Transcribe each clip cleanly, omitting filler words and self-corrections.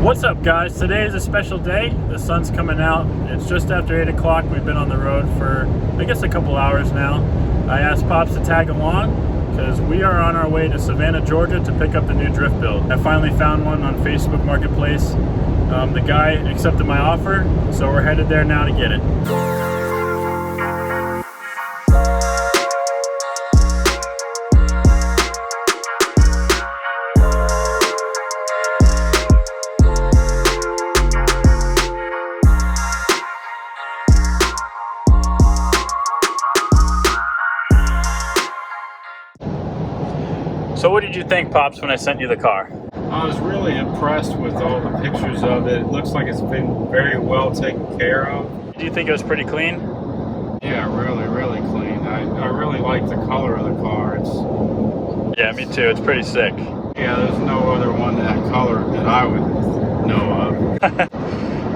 What's up, guys? Today is a special day. The sun's coming out. It's just after 8 o'clock. We've been on the road for, I guess, a couple hours now. I asked Pops to tag along because we are on our way to Savannah, Georgia to pick up the new drift build. I finally found one on Facebook Marketplace. The guy accepted my offer, so we're headed there now to get it. So what did you think, Pops, when I sent you the car? I was really impressed with all the pictures of it. It looks like it's been very well taken care of. Do you think it was pretty clean? Yeah, really clean. I really like the color of the car. Yeah, me too. It's pretty sick. Yeah, there's no other one that color that I would know of.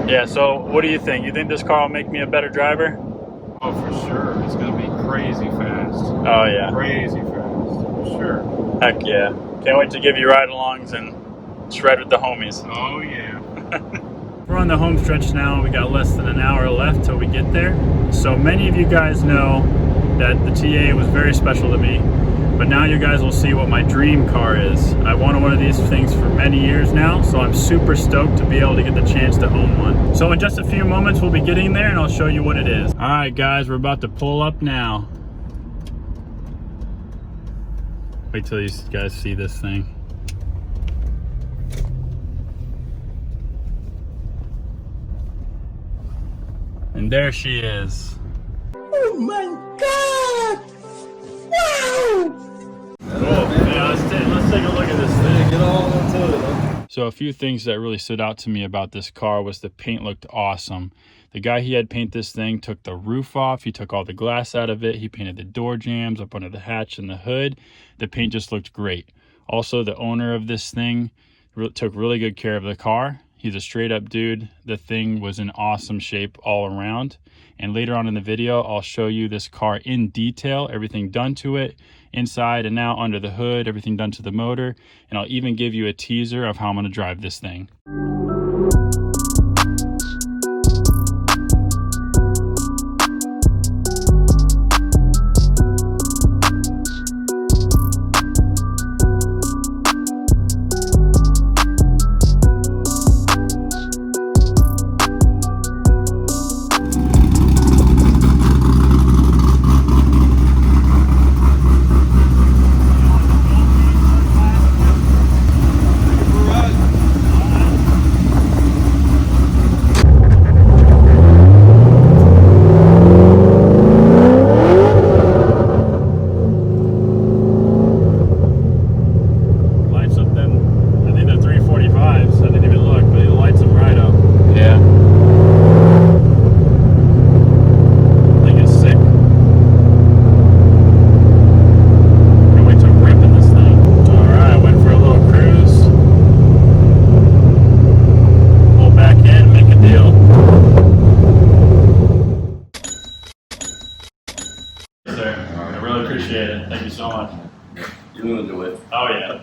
Yeah, so what do you think? You think this car will make me a better driver? Oh, for sure. It's going to be crazy fast. Oh, yeah. Crazy fast, for sure. Heck yeah. Can't wait to give you ride-alongs and shred with the homies. Oh, yeah. We're on the home stretch now. We got less than an hour left till we get there. So many of you guys know that the TA was very special to me, but now you guys will see what my dream car is. I wanted one of these things for many years now, so I'm super stoked to be able to get the chance to own one. So in just a few moments, we'll be getting there and I'll show you what it is. All right, guys, we're about to pull up now. Wait till you guys see this thing. And there she is. Oh my God! Wow! Cool. Yeah, let's take a look at this thing. Get all into it. Huh? So a few things that really stood out to me about this car was the paint looked awesome. The guy he had paint this thing took the roof off. He took all the glass out of it. He painted the door jambs up under the hatch and the hood. The paint just looked great. Also, the owner of this thing took really good care of the car. He's a straight up dude. The thing was in awesome shape all around. And later on in the video, I'll show you this car in detail, everything done to it, inside and out, under the hood, everything done to the motor. And I'll even give you a teaser of how I'm gonna drive this thing. Appreciate it. Thank you so much. You're gonna do it. Oh yeah.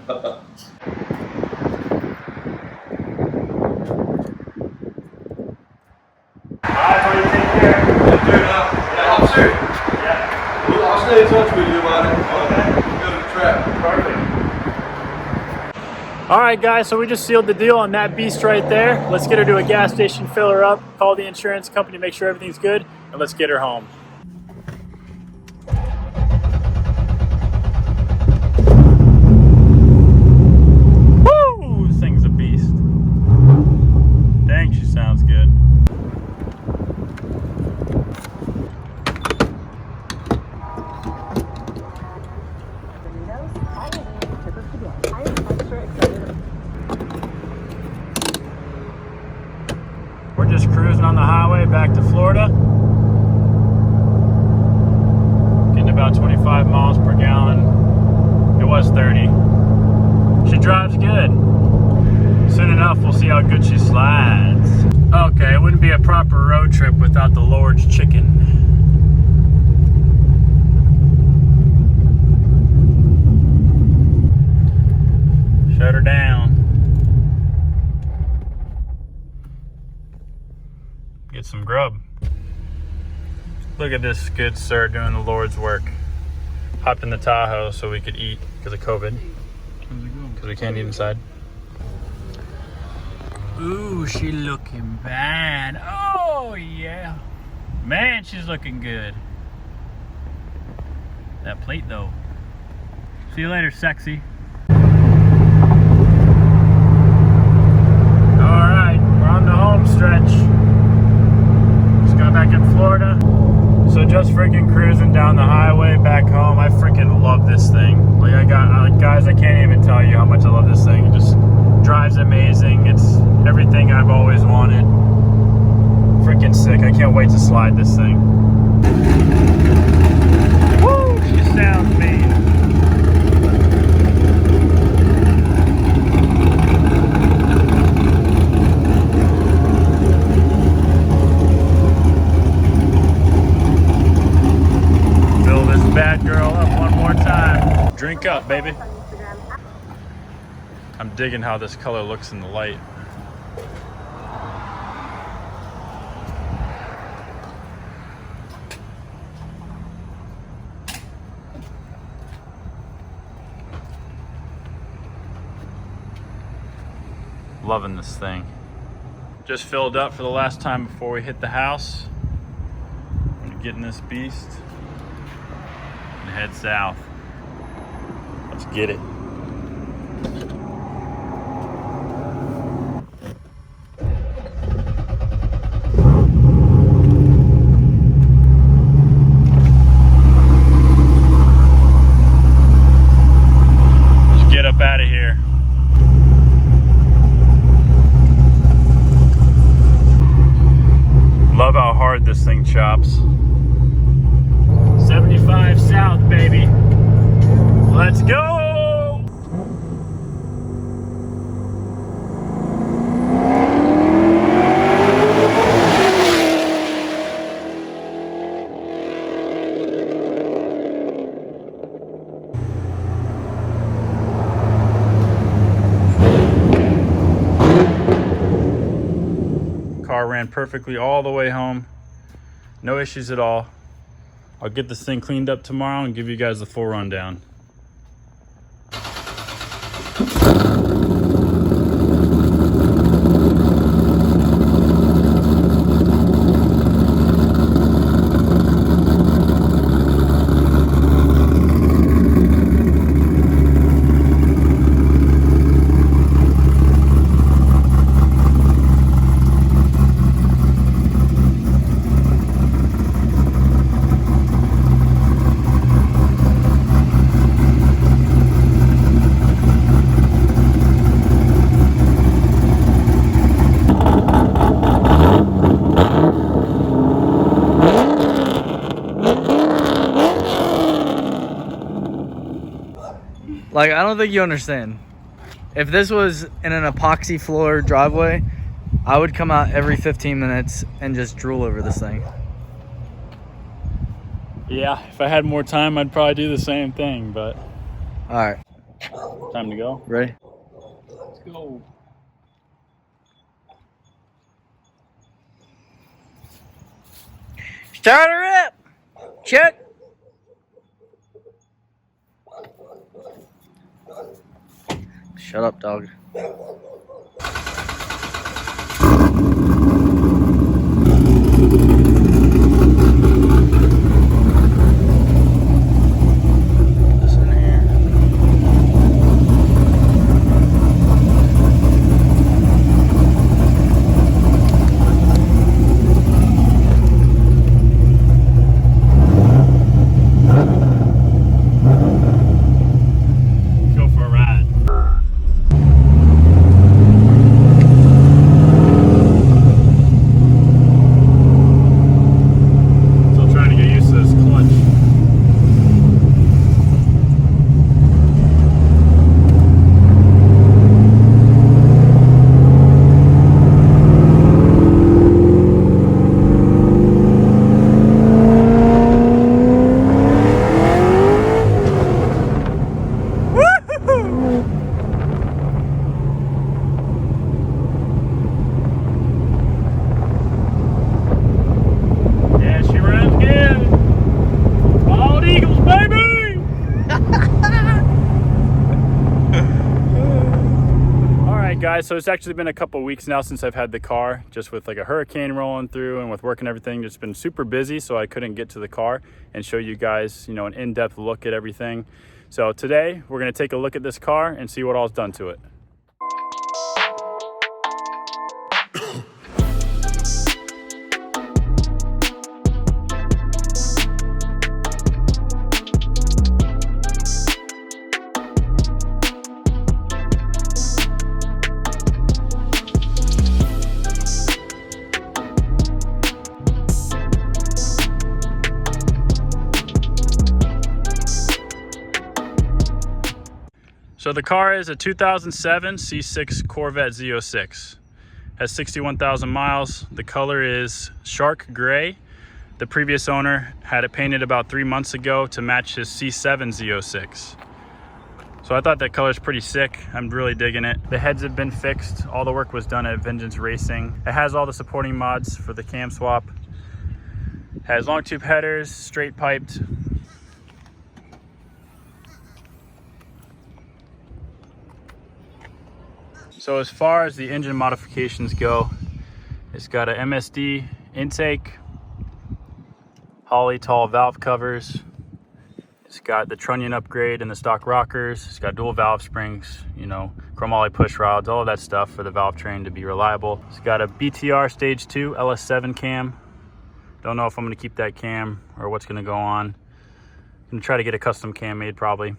Alright, buddy, take care. Yeah, I'm serious. Yeah. Well, I'll stay in touch with you about it. Okay. Go to the track. Perfect. Alright guys, so we just sealed the deal on that beast right there. Let's get her to a gas station, fill her up, call the insurance company, make sure everything's good, and let's get her home. She sounds good. We're just cruising on the highway back to Florida. Getting about 25 miles per gallon. It was 30. She drives good. Soon enough, we'll see how good she slides. Okay, it wouldn't be a proper road trip without the Lord's chicken. Shut her down. some grub. Look at this good sir doing the Lord's work. Hopped in the Tahoe so we could eat because of COVID. Because we can't eat inside. Ooh, she looking bad. Oh, yeah. Man, she's looking good. That plate, though. See you later, sexy. Alright, we're on the home stretch. Just got back in Florida. So just freaking cruising down the highway back home. I freaking love this thing. Like guys, I can't even tell you how much I love this thing. It just drives amazing. It's everything I've always wanted. Freaking sick. I can't wait to slide this thing. Woo! She sounds mean. Fill this bad girl up one more time. Drink up, baby. I'm digging how this color looks in the light. Loving this thing. Just filled up for the last time before we hit the house. I'm gonna get in this beast and head south. Let's get it. Let's get up out of here. Love how hard this thing chops. 75 south, baby. Let's go! Car ran perfectly all the way home. No issues at all. I'll get this thing cleaned up tomorrow and give you guys the full rundown. Like, I don't think you understand. If this was in an epoxy floor driveway, I would come out every 15 minutes and just drool over this thing. Yeah, if I had more time, I'd probably do the same thing, but... All right. Time to go. Ready? Let's go. Start her up! Check! Shut up, dog. This in here. Go for a ride. guys, so it's actually been a couple weeks now since I've had the car, just with like a hurricane rolling through and with work and everything. It's been super busy, so I couldn't get to the car and show you guys, you know, an in-depth look at everything. So today we're going to take a look at this car and see what all's done to it. So the car is a 2007 C6 Corvette Z06. Has 61,000 miles. The color is shark gray. The previous owner had it painted about 3 months ago to match his C7 Z06. So I thought that color is pretty sick. I'm really digging it. The heads have been fixed. All the work was done at Vengeance Racing. It has all the supporting mods for the cam swap. Has long tube headers, straight piped. So as far as the engine modifications go, it's got a MSD intake, Holley tall valve covers. It's got the trunnion upgrade and the stock rockers. It's got dual valve springs, you know, chromoly push rods, all of that stuff for the valve train to be reliable. It's got a BTR stage 2 LS7 cam. Don't know if I'm gonna keep that cam or what's gonna go on. I'm gonna try to get a custom cam made probably.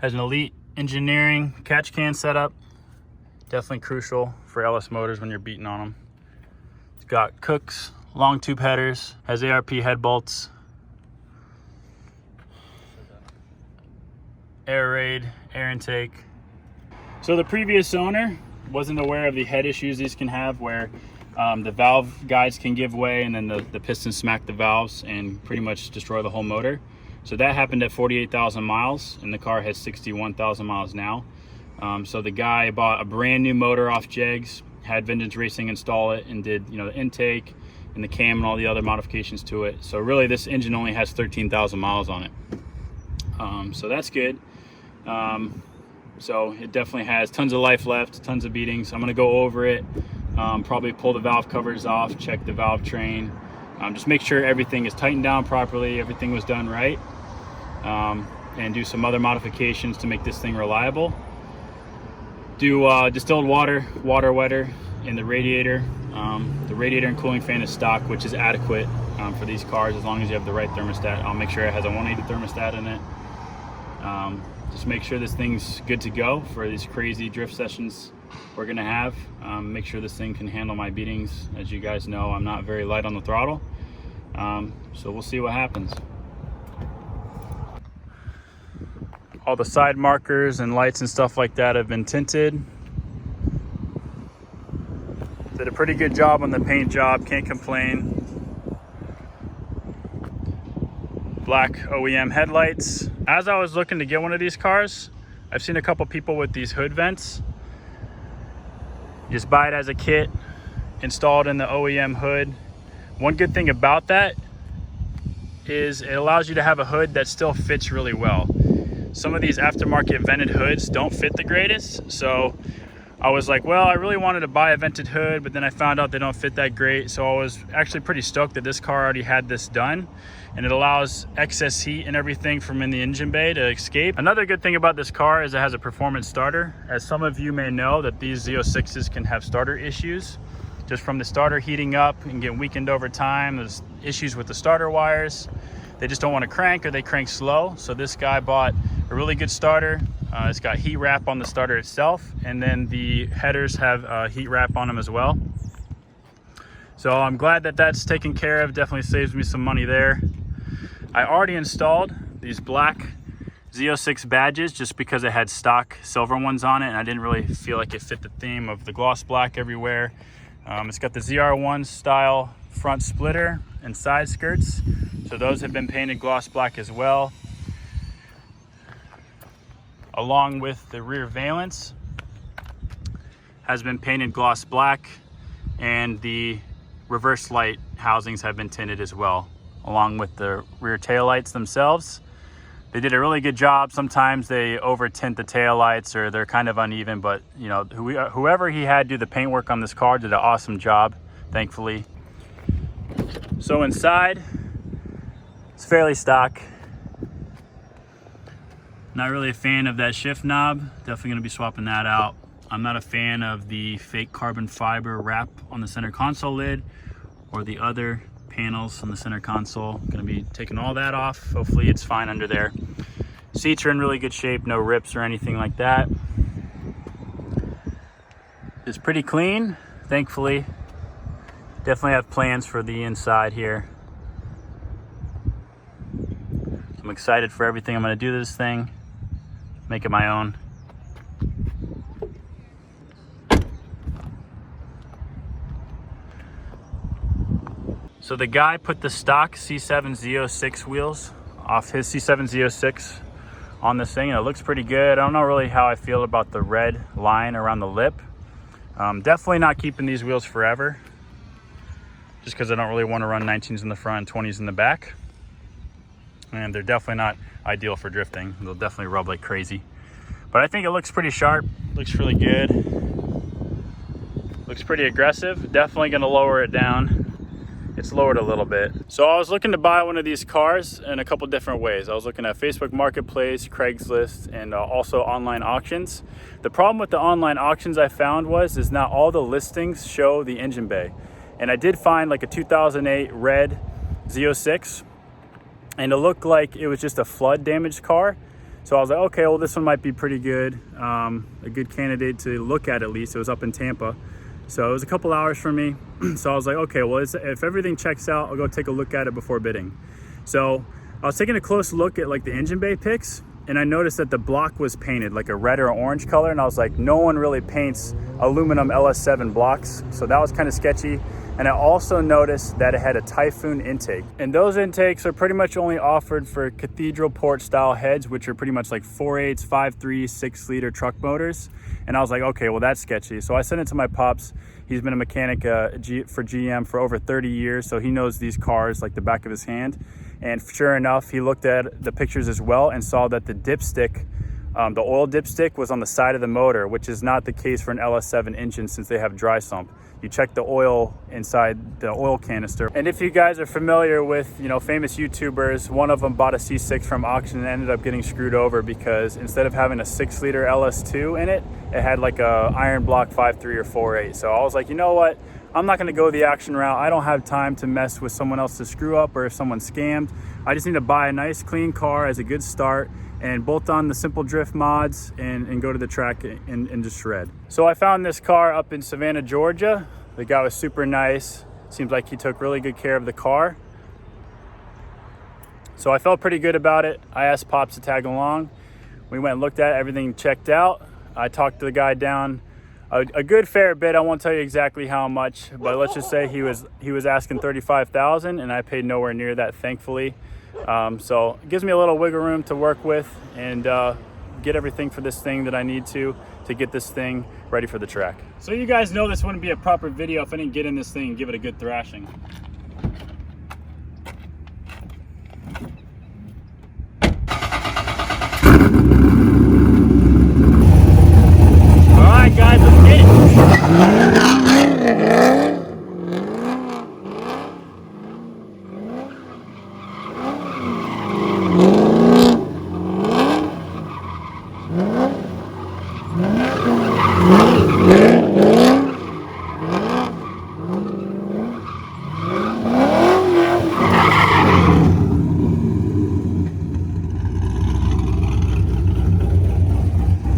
Has an Elite engineering catch can setup, definitely crucial for LS motors when you're beating on them. It's got Cooks long tube headers, has ARP head bolts, air raid, air intake. So the previous owner wasn't aware of the head issues these can have, where the valve guides can give way and then the pistons smack the valves and pretty much destroy the whole motor. So that happened at 48,000 miles, and the car has 61,000 miles now. So the guy bought a brand new motor off Jegs, had Vengeance Racing install it, and did, you know, the intake and the cam and all the other modifications to it. So really, this engine only has 13,000 miles on it. So that's good. So it definitely has tons of life left, tons of beatings. I'm gonna go over it, probably pull the valve covers off, check the valve train. Just make sure everything is tightened down properly, everything was done right, and do some other modifications to make this thing reliable. Do distilled water wetter in the radiator. The radiator and cooling fan is stock, which is adequate for these cars as long as you have the right thermostat. I'll make sure it has a 180 thermostat in it. Just make sure this thing's good to go for these crazy drift sessions we're gonna have. Make sure this thing can handle my beatings. As you guys know, I'm not very light on the throttle, so we'll see what happens. All the side markers and lights and stuff like that have been tinted. Did a pretty good job on the paint job, can't complain. Black OEM headlights. As I was looking to get one of these cars, I've seen a couple people with these hood vents. You just buy it as a kit, install it in the OEM hood. One good thing about that is it allows you to have a hood that still fits really well. Some of these aftermarket vented hoods don't fit the greatest, so I was like, well, I really wanted to buy a vented hood, but then I found out they don't fit that great. So I was actually pretty stoked that this car already had this done, and it allows excess heat and everything from in the engine bay to escape. Another good thing about this car is it has a performance starter. As some of you may know, that these Z06s can have starter issues, just from the starter heating up and getting weakened over time. There's issues with the starter wires. They just don't want to crank, or they crank slow. So this guy bought a really good starter. It's got heat wrap on the starter itself, and then the headers have heat wrap on them as well. So I'm glad that that's taken care of. Definitely saves me some money there. I already installed these black Z06 badges just because it had stock silver ones on it, and I didn't really feel like it fit the theme of the gloss black everywhere. It's got the ZR1 style front splitter and side skirts, so those have been painted gloss black as well, along with the rear valence has been painted gloss black, and the reverse light housings have been tinted as well, along with the rear taillights themselves. They did a really good job. Sometimes they over tint the taillights or they're kind of uneven, but you know, whoever he had do the paint work on this car did an awesome job, thankfully. So inside, it's fairly stock. Not really a fan of that shift knob. Definitely gonna be swapping that out. I'm not a fan of the fake carbon fiber wrap on the center console lid or the other panels on the center console. I'm gonna be taking all that off. Hopefully it's fine under there. Seats are in really good shape, no rips or anything like that. It's pretty clean, thankfully. Definitely have plans for the inside here. I'm excited for everything I'm gonna do to this thing. Make it my own. So the guy put the stock C7 Z06 wheels off his C7 Z06 on this thing, and it looks pretty good. I don't know really how I feel about the red line around the lip. Definitely not keeping these wheels forever, just because I don't really want to run 19s in the front and 20s in the back. And they're definitely not ideal for drifting. They'll definitely rub like crazy. But I think it looks pretty sharp, looks really good. Looks pretty aggressive. Definitely gonna lower it down. It's lowered a little bit. So I was looking to buy one of these cars in a couple different ways. I was looking at Facebook Marketplace, Craigslist, and also online auctions. The problem with the online auctions I found is not all the listings show the engine bay. And I did find like a 2008 red Z06, and it looked like it was just a flood damaged car. So I was like, okay, well this one might be pretty good. A good candidate to look at least. It was up in Tampa. So it was a couple hours for me. So I was like, okay, well, if everything checks out, I'll go take a look at it before bidding. So I was taking a close look at like the engine bay pics, and I noticed that the block was painted like a red or orange color. And I was like, no one really paints aluminum LS7 blocks. So that was kind of sketchy. And I also noticed that it had a Typhoon intake. And those intakes are pretty much only offered for cathedral port style heads, which are pretty much like 4.8s, 5.3, 6-liter truck motors. And I was like, okay, well that's sketchy. So I sent it to my pops. He's been a mechanic for GM for over 30 years. So he knows these cars like the back of his hand. And sure enough, he looked at the pictures as well and saw that the dipstick, the oil dipstick was on the side of the motor, which is not the case for an LS7 engine since they have dry sump. You check the oil inside the oil canister. And if you guys are familiar with, you know, famous YouTubers, one of them bought a C6 from auction and ended up getting screwed over because instead of having a 6-liter LS2 in it, it had like a iron block 5.3 or 4.8. So I was like, you know what? I'm not gonna go the auction route. I don't have time to mess with someone else's screw up or if someone's scammed. I just need to buy a nice clean car as a good start and bolt on the simple drift mods and go to the track and just shred. So I found this car up in Savannah, Georgia. The guy was super nice. Seems like he took really good care of the car. So I felt pretty good about it. I asked Pops to tag along. We went and looked at it, everything checked out. I talked to the guy down a good fair bit. I won't tell you exactly how much, but let's just say he was asking $35,000 and I paid nowhere near that, thankfully. So it gives me a little wiggle room to work with and get everything for this thing that I need to get this thing ready for the track. So you guys know this wouldn't be a proper video if I didn't get in this thing and give it a good thrashing. All right, guys, let's get it.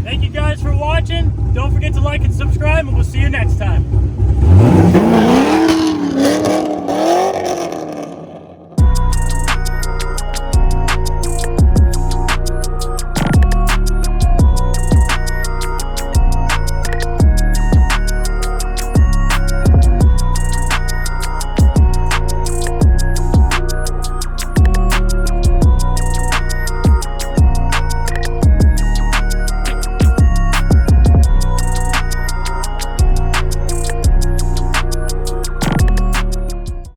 Thank you guys for watching. Don't forget to like and subscribe, and we'll see you next time.